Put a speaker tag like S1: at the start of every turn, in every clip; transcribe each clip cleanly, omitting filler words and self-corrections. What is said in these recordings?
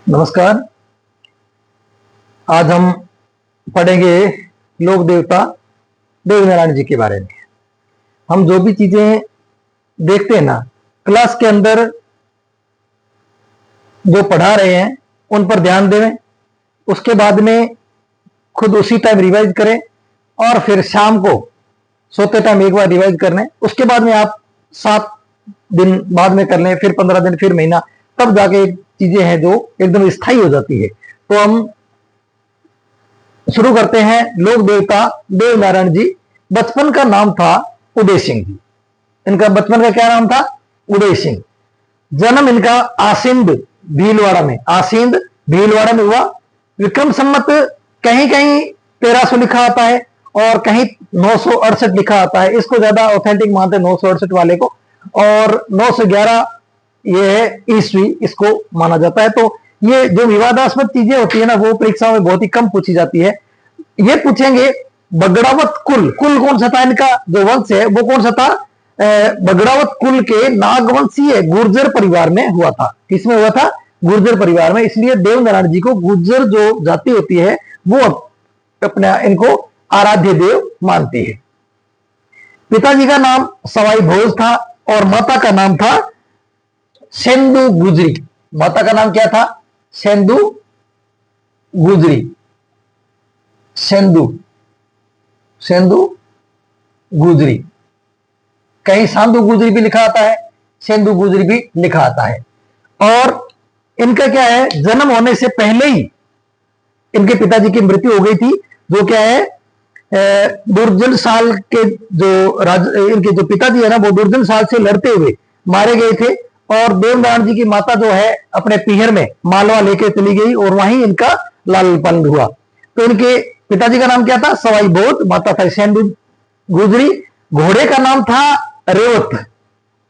S1: नमस्कार। आज हम पढ़ेंगे लोक देवता देव नारायण जी के बारे में। हम जो भी चीजें देखते हैं ना क्लास के अंदर जो पढ़ा रहे हैं उन पर ध्यान दें, उसके बाद में खुद उसी टाइम रिवाइज करें और फिर शाम को सोते टाइम एक बार रिवाइज कर लें। उसके बाद में आप 7 दिन बाद में कर लें, फिर 15 दिन, फिर महीना, तब जाके चीजें हैं जो एकदम स्थायी हो जाती है। तो हम शुरू करते हैं। लोक देवता देव नारायण जी, बचपन का नाम था उदय सिंह जी। इनका बचपन का क्या नाम था? उदय सिंह। जन्म इनका आसिंद भीलवाड़ा में हुआ। विक्रम संमत कहीं कहीं 1300 लिखा आता है और कहीं 968 लिखा आता है। इसको ज्यादा ऑथेंटिक मानते हैं 968 वाले को, और 911 ये है ईस्वी, इसको माना जाता है। तो ये जो विवादास्पद चीजें होती है ना वो परीक्षाओं में बहुत ही कम पूछी जाती है। ये पूछेंगे बगड़ावत कुल कौन सा था, इनका जो वंश है वो कौन सा था? बगड़ावत कुल के नागवंशीय गुर्जर परिवार में हुआ था। किसमें हुआ था? गुर्जर परिवार में। इसलिए देव नारायण जी को गुर्जर जो जाति होती है वो अपना इनको आराध्य देव मानती है। पिताजी का नाम सवाई भोज था और माता का नाम था सेंदू गुजरी। माता का नाम क्या था? सेंदू गुजरी। सेंदू गुजरी, कहीं सांदू गुजरी भी लिखा आता है, सेंदू गुजरी भी लिखा आता है। और इनका क्या है, जन्म होने से पहले ही इनके पिताजी की मृत्यु हो गई थी। जो क्या है, दुर्जन साल के इनके जो पिताजी है ना वो दुर्जन साल से लड़ते हुए मारे गए थे। और देव नारायण जी की माता जो है अपने पीहर में मालवा लेके चली गई और वहीं इनका लालन पालन हुआ। तो इनके पिताजी का नाम क्या था? सवाई भोज, माता था सेंदू गुजरी। घोड़े का नाम था रेवत,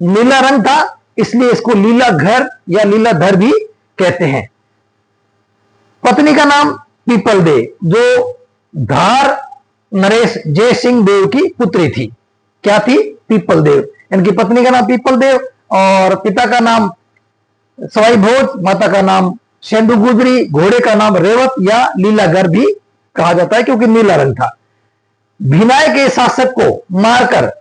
S1: नीला रंग था इसलिए इसको लीला घर या लीलाधर भी कहते हैं। पत्नी का नाम पीपल देव, जो धार नरेश जय सिंह देव की पुत्री थी। क्या थी? पीपल देव। इनकी पत्नी का नाम पीपल देव और पिता का नाम सवाई भोज, माता का नाम सेंदू गुजरी, घोड़े का नाम रेवत या लीलागर भी कहा जाता है क्योंकि नीला रंग था। भिनाय के शासक को मारकर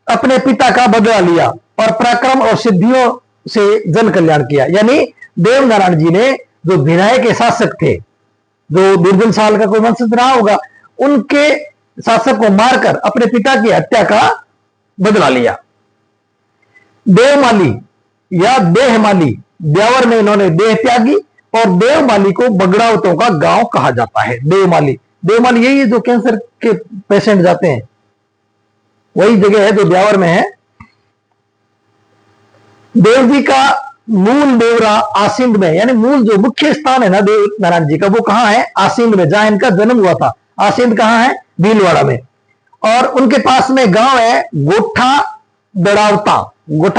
S1: अपने पिता का बदला लिया और पराक्रम और सिद्धियों से जन कल्याण किया। यानी देव नारायण जी ने जो भिनाय के शासक थे, जो दुर्जन साल का कोई वंशज रहा होगा, उनके शासक को मारकर अपने पिता की हत्या का बदला लिया। देवमाली या देहमाली, ब्यावर में इन्होंने देह त्यागी और देवमाली को बगड़ावतों का गांव कहा जाता है। देवमाली यही है जो कैंसर के पेशेंट जाते हैं, वही जगह है जो ब्यावर में है। देव जी का मूल देवरा आसिंद में, यानी मूल जो मुख्य स्थान है ना देव नारायण जी का वो कहां है? आसिंद में, जहां इनका जन्म हुआ था। आसिंद कहां है? भीलवाड़ा में। और उनके पास में गांव है गोठा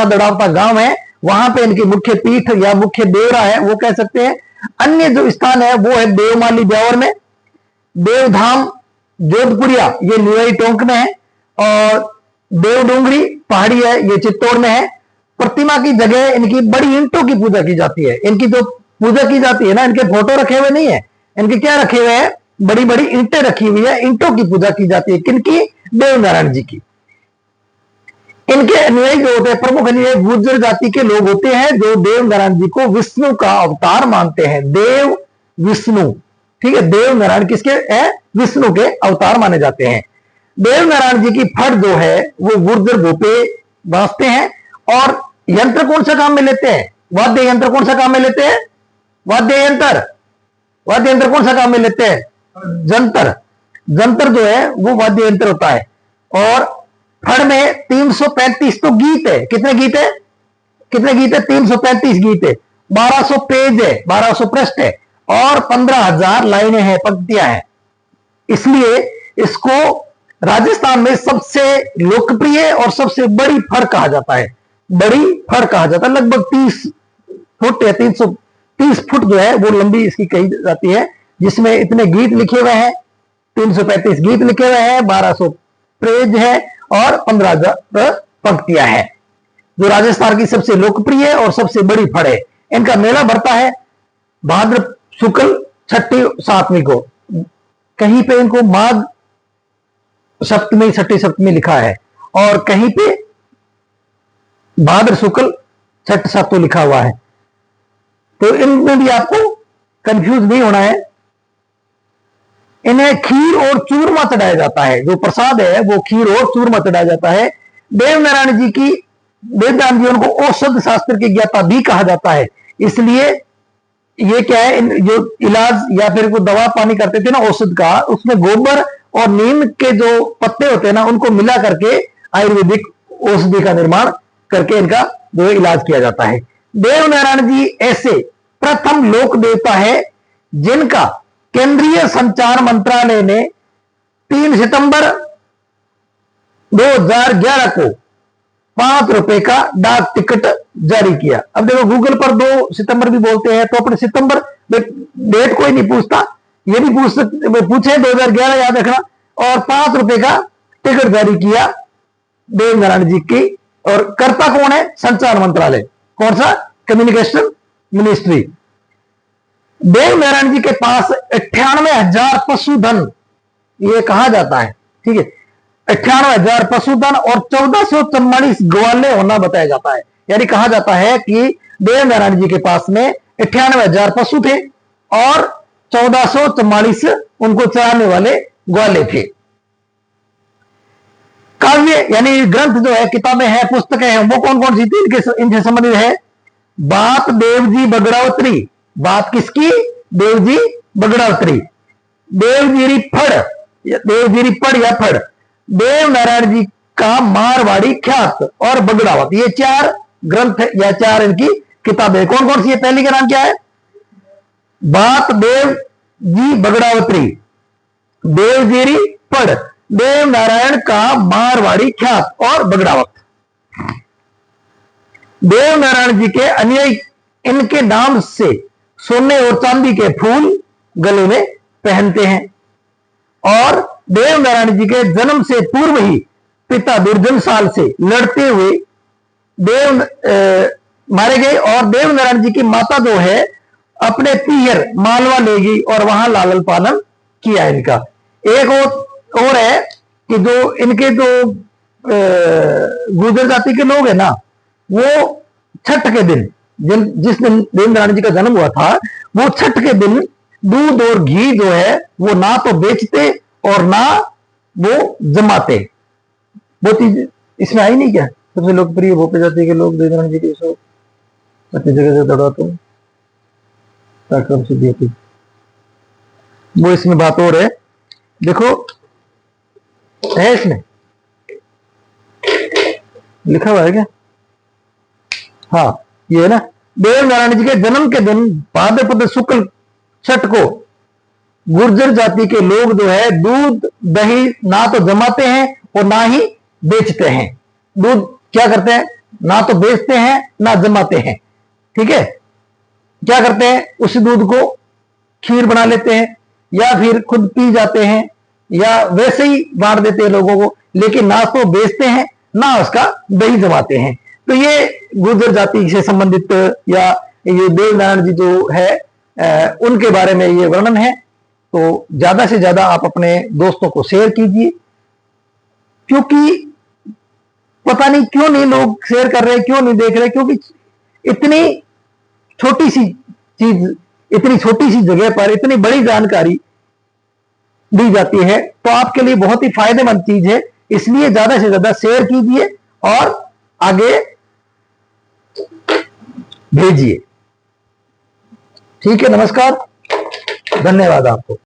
S1: दड़ावता गांव है। वहां पे इनकी मुख्य पीठ या मुख्य देवरा है वो कह सकते हैं। अन्य जो स्थान है वो है देवमाली ब्यावर में, देवधाम जोधपुरिया ये न्यूई टोंक में है, और देवडोंगरी पहाड़ी है ये चित्तौड़ में है। प्रतिमा की जगह इनकी बड़ी ईंटों की पूजा की जाती है। इनकी जो पूजा की जाती है ना, इनके फोटो रखे हुए नहीं है, इनके क्या रखे हुए हैं? बड़ी बड़ी ईंटें रखी हुई है, ईंटों की पूजा की जाती है। किनकी? देव नारायण जी की। इनके अनुयायी जो होते हैं, प्रमुख अनुयायी गुर्जर जाति के लोग होते हैं जो देव नारायण जी को विष्णु का अवतार मानते हैं। देव विष्णु, ठीक है, देव नारायण किसके है? विष्णु के अवतार माने जाते हैं। देव नारायण जी की फट जो है वो गुर्जर भोपे बांधते हैं। और यंत्र कौन सा काम में लेते हैं? वाद्य यंत्र कौन सा काम में लेते हैं? वाद्य यंत्र कौन सा काम में लेते हैं? जंतर जो है वो वाद्य यंत्र होता है। और फड़ में 335 तो गीत है। कितने गीत है? 335 गीत है। 1200 पेज है, 1200 पृष्ठ है और 15,000 लाइनें हैं, पंक्तियां हैं। इसलिए इसको राजस्थान में सबसे लोकप्रिय और सबसे बड़ी फड़ कहा जाता है। लगभग 30 फुट या 330 फुट जो है वो लंबी इसकी कही जाती है, जिसमें इतने गीत लिखे हुए हैं। 335 गीत लिखे हुए हैं, 1200 पेज है और 15,000 पंक्तियां हैं, जो राजस्थान की सबसे लोकप्रिय और सबसे बड़ी फड़ है। इनका मेला भरता है भाद्र शुक्ल छठी सातवीं को, कहीं पे इनको माघ सप्तमी छठी सप्तमी लिखा है और कहीं पे भाद्र शुक्ल छठ सातों लिखा हुआ है। तो इनमें भी आपको कंफ्यूज नहीं होना है। इन्हें खीर और चूरमा चढ़ाया जाता है, जो प्रसाद है वो खीर और चूरमा चढ़ाया जाता है। देवनारायण जी की, देवनारायण जी उनको औषध शास्त्र की ज्ञाता भी कहा जाता है। इसलिए ये क्या है, जो इलाज या फिर वो दवा पानी करते थे ना औषध का, उसमें गोबर और नीम के जो पत्ते होते हैं ना, उनको मिला करके आयुर्वेदिक औषधि का निर्माण करके इनका जो इलाज किया जाता है। देवनारायण जी ऐसे प्रथम लोक देवता है जिनका केंद्रीय संचार मंत्रालय ने 3 सितंबर 2011 को 5 रुपए का डाक टिकट जारी किया। अब देखो गूगल पर 2 सितंबर भी बोलते हैं, तो अपने सितंबर डेट कोई नहीं पूछता, ये भी पूछे 2011 याद रखना। और 5 रुपए का टिकट जारी किया देवनारायण जी की। और कर्ता कौन है? संचार मंत्रालय। कौन सा? Communication ministry. देवनारायण जी के पास 98,000 पशुधन, ये कहा जाता है, ठीक है, 98,000 पशुधन और 1444 ग्वाले होना बताया जाता है। यानी कहा जाता है कि देवनारायण जी के पास में 98,000 पशु थे और 1444 उनको चराने वाले ग्वाले थे। काव्य यानी ग्रंथ जो है, किताबें हैं, पुस्तकें हैं, वो कौन कौन सी थी इनसे संबंधित है? बात देवजी बगड़ावत्री। बात किसकी? देवजी बगड़ावत्री। देवगिरी फड़, देवगिरी पड़ या फड़, देवनारायण जी का मारवाड़ी ख्यात और बगड़ावत, ये 4 ग्रंथ या 4 इनकी किताबें कौन कौन सी है? पहली का नाम क्या है? बात देवजी बगड़ावत्री। देवगिरी फड़, देवनारायण का मारवाड़ी ख्यात और बगड़ावत। देवनारायण जी के अनुयायी इनके नाम से सोने और चांदी के फूल गले में पहनते हैं। और देवनारायण जी के जन्म से पूर्व ही पिता दुर्जनशाल से लड़ते हुए मारे गए। और देवनारायण जी की माता जो है अपने पीहर मालवा ले गई और वहां लालन पालन किया इनका। एक और है कि जो इनके जो गुर्जर जाति के लोग हैं ना, वो छठ के दिन, जिस दिन देवनारायण जी का जन्म हुआ था, वो छठ के दिन दूध और घी जो है वो ना तो बेचते और ना वो जमाते। वो चीज इसमें आई नहीं क्या? सबसे लोकप्रिय भोपे जाति के लोग देवनारायण जी के सब अपनी जगह से दौड़ाते हैं ताकि सिद्धि होती। वो इसमें बात और है, देखो है इसमें लिखा हुआ है क्या? हाँ, ये है ना। देवनारायण जी के जन्म के दिन भाद्रपद शुक्ल छठ को गुर्जर जाति के लोग जो है दूध दही ना तो जमाते हैं और ना ही बेचते हैं। दूध क्या करते हैं? ना तो बेचते हैं ना जमाते हैं, ठीक है। क्या करते हैं? उस दूध को खीर बना लेते हैं या फिर खुद पी जाते हैं या वैसे ही बांट देते हैं लोगों को, लेकिन ना तो बेचते हैं ना उसका दही जमाते हैं। तो ये गुर्जर जाति से संबंधित या ये देवनारायण जी जो है उनके बारे में ये वर्णन है। तो ज्यादा से ज्यादा आप अपने दोस्तों को शेयर कीजिए, क्योंकि पता नहीं क्यों नहीं लोग शेयर कर रहे, क्यों नहीं देख रहे, क्योंकि इतनी छोटी सी चीज, इतनी छोटी सी जगह पर इतनी बड़ी जानकारी दी जाती है, तो आपके लिए बहुत ही फायदेमंद चीज है। इसलिए ज्यादा से ज्यादा शेयर कीजिए और आगे भेजिए। ठीक है, नमस्कार, धन्यवाद आपको।